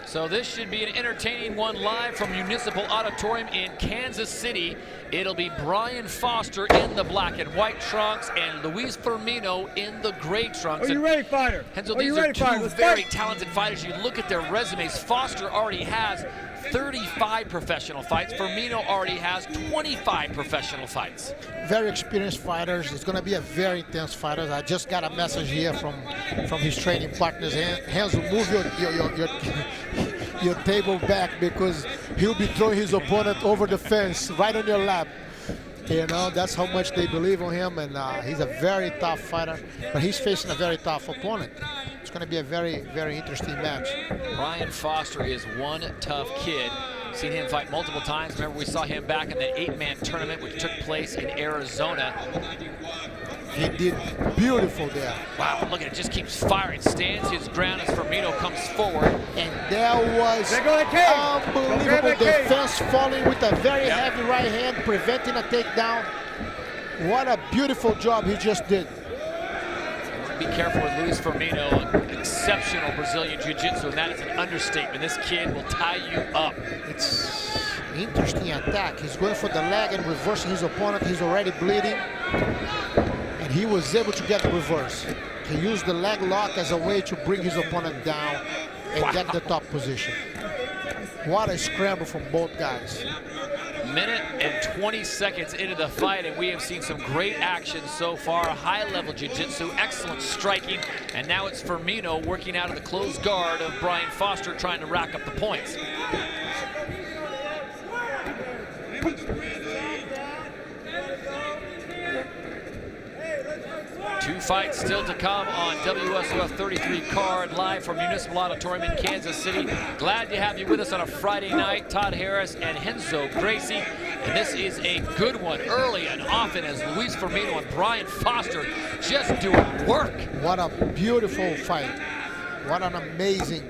So this should be an entertaining one live from Municipal Auditorium in Kansas City. It'll be Brian Foster in the black and white trunks and Luiz Firmino in the gray trunks. Are you ready, fighter? And so these are two very talented fighters. You look at their resumes. Foster already has 35 professional fights. Firmino already has 25 professional fights. Very experienced fighters. It's going to be a very intense fight. I just got a message here from his training partners. Hands will move your table back because he'll be throwing his opponent over the fence right on your lap. You know, that's how much they believe on him, and he's a very tough fighter, but he's facing a very tough opponent. It's going to be a very, very interesting match. Brian Foster is one tough kid. Seen him fight multiple times. Remember, we saw him back in the 8-man tournament, which took place in Arizona. He did beautiful there. Wow, look at it, just keeps firing, stands his ground as Firmino comes forward. And there was unbelievable defense falling with a very heavy right hand, preventing a takedown. What a beautiful job he just did. Be careful with Luiz Firmino, exceptional Brazilian Jiu-Jitsu, and that is an understatement. This kid will tie you up. It's an interesting attack. He's going for the leg and reversing his opponent. He's already bleeding. And he was able to get the reverse. He used the leg lock as a way to bring his opponent down and get the top position. What a scramble from both guys. Minute and 20 seconds into the fight, and we have seen some great action so far. High-level jiu-jitsu, excellent striking, and now it's Firmino working out of the closed guard of Brian Foster, trying to rack up the points. Two fights still to come on WSOF 33 card, live from Municipal Auditorium in Kansas City. Glad to have you with us on a Friday night. Todd Harris and Renzo Gracie. And this is a good one early and often as Luiz Firmino and Brian Foster just doing work. What a beautiful fight. What an amazing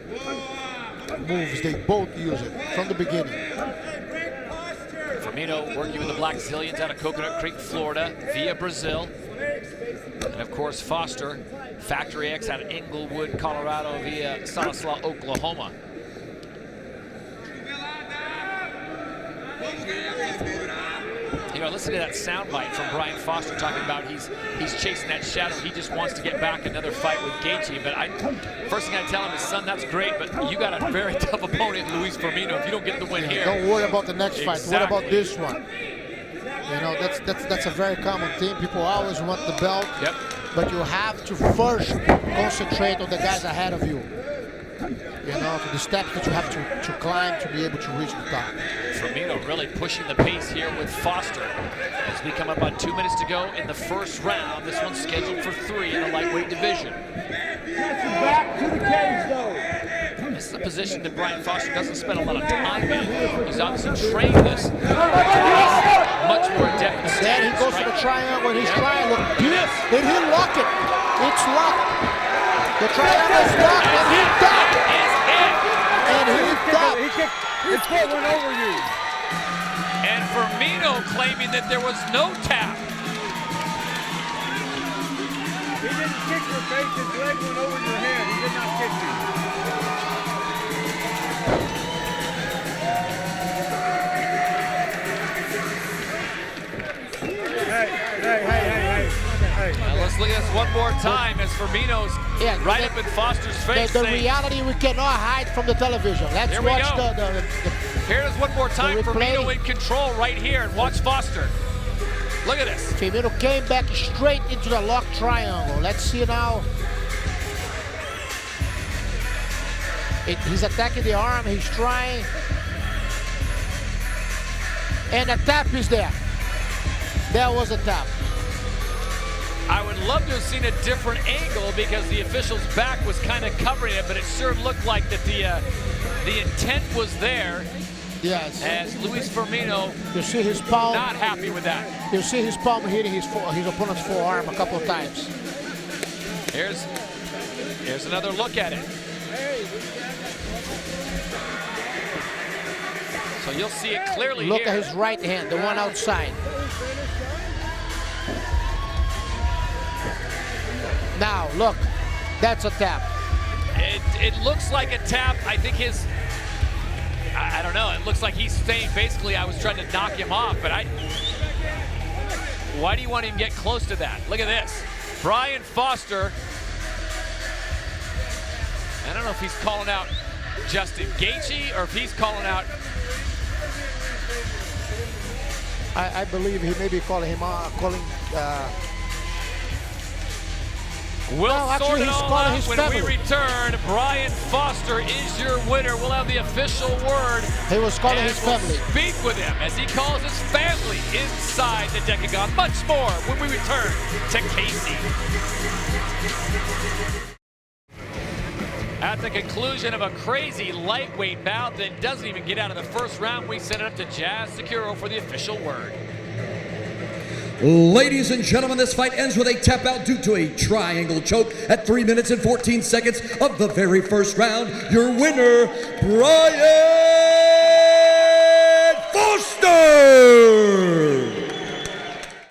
moves. They both use it from the beginning. Firmino working with the Black Zillions out of Coconut Creek, Florida, via Brazil. And of course, Foster, Factory X out of Inglewood, Colorado, via Stanislaus, Oklahoma. You know, listen to that soundbite from Brian Foster talking about he's chasing that shadow. He just wants to get back another fight with Gaethje. But first thing I tell him is, son, that's great, but you got a very tough opponent, Luiz Firmino. If you don't get the win here, don't worry about the next fight. Exactly. What about this one? You know, that's a very common thing. People always want the belt, but you have to first concentrate on the guys ahead of you. You know, the steps that you have to climb to be able to reach the top. Firmino really pushing the pace here with Foster as we come up on 2 minutes to go in the first round. This one's scheduled for 3 in the lightweight division. Back to the cage, though. This is a position that Brian Foster doesn't spend a lot of time in. He's obviously trained this. Much more adept. Then he goes to the triangle and he's trying. Look, did he lock it? It's locked. The triangle is locked and he tapped. And he tapped. His foot went over you. And Firmino claiming that there was no tap. He didn't kick your face. His leg went over your head. He did not kick you. Hey. Now let's look at this one more time as Firmino's right up in Foster's face. The reality we cannot hide from the television. Let's watch the Here's one more time. Firmino in control right here, and watch Foster. Look at this. Firmino came back straight into the lock triangle. Let's see now. He's attacking the arm. He's trying. And a tap is there. There was a tap. I would love to have seen a different angle because the official's back was kind of covering it, but it sure looked like that the intent was there. Yes. As Luiz Firmino, you see his palm. Not happy with that. You see his palm hitting his opponent's forearm a couple of times. Here's another look at it. So you'll see it clearly here. Look at his right hand, the one outside. Now, look, that's a tap. It looks like a tap. I think his I don't know. It looks like he's saying basically I was trying to knock him off, but why do you want him to get close to that? Look at this. Brian Foster. I don't know if he's calling out Justin Gaethje or if he's calling out. I believe he may be calling him We'll sort it all out when family. we return. Brian Foster is your winner. We'll have the official word. He was calling his family. Speak with him as he calls his family inside the Decagon. Much more when we return to Casey. At the conclusion of a crazy lightweight bout that doesn't even get out of the first round, we send it up to Jazz Securo for the official word. Ladies and gentlemen, this fight ends with a tap out due to a triangle choke at 3 minutes and 14 seconds of the very first round. Your winner, Brian